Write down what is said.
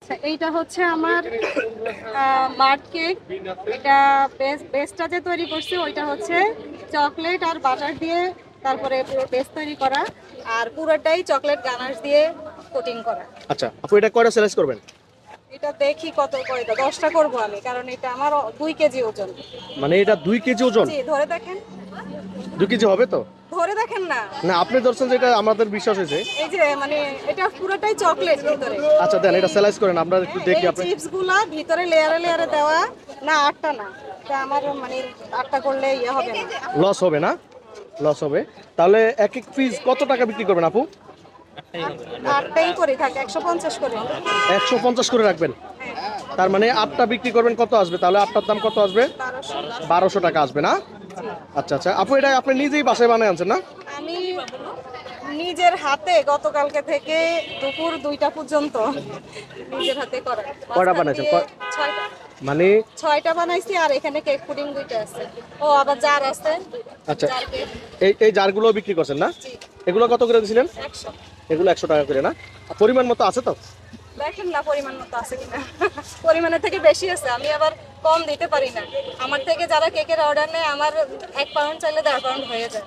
আচ্ছা, এইটা হচ্ছে আমার মার্ট কেক। এটা বেসটা যে তৈরি করছি ওইটা হচ্ছে চকলেট আর বাটার দিয়ে, তারপরে পুরো বেস তৈরি করা, আর পুরোটাই চকলেট গানাশ দিয়ে কোটিং করা। আচ্ছা আপু, এটা কয়টা সেলেক্ট করবেন? এটা দেখি কত কয়টা, 10টা করবো আমি, কারণ এটা আমার 2 কেজি ওজন। মানে এটা 2 কেজি ওজন? জি, ধরে দেখেন। 2 কেজি হবে তো? ধরে দেখেন না। না আপনি ধরছেন, যেটা আমাদের বিশ্বাস হয়েছে। এই যে মানে এটা পুরোটাই চকলেট ভিতরে। আচ্ছা দেন, এটা সেলাইজ করেন, আমরা একটু দেখি। এই আপনি চিপস গুলা ভিতরে লেয়ারে লেয়ারে দেওয়া। না, আটটা না, এটা আমার মানে আটটা করলে ইয়ে হবে না। লস হবে না? লস হবে। তাহলে এক এক পিস কত টাকা বিক্রি করবেন আপু? আটটাই করে থাকে, 150 করে। 150 করে রাখবেন? তার মানে 8টা বিক্রি করবেন, কত আসবে তাহলে? 8টার দাম কত আসবে? 1200। 1200 টাকা আসবে না? আচ্ছা আচ্ছা আপু, এটা আপনি নিজেই বাসায় বানিয়ে আনছেন না? আমি নিজের হাতে গতকালকে থেকে দুপুর 2টা পর্যন্ত নিজের হাতে করা। কয়টা মাঝখান বানাইছেন? দিয়ে 6টা। মানে 6টা বানাইছি, আর এখানে কেক পুডিং 2টা আছে। ও আবার জার আছে। আচ্ছা, জার কেক। এই জারগুলো বিক্রি করছেন না? জি, এগুলো কত করে দিয়েছিলেন? 100। এগুলো 100 টাকা করে না? পরিমাণ মতো আছে তো? দেখেন না পরিমাণ মতো আছে কিনা। পরিমাণের থেকে বেশি আছে, আমি আবার কম দিতে পারি না। আমার থেকে যারা কেকের অর্ডার নেয়, আমার 1 পাউন্ড চাইলে 1.5 পাউন্ড হয়ে যায়।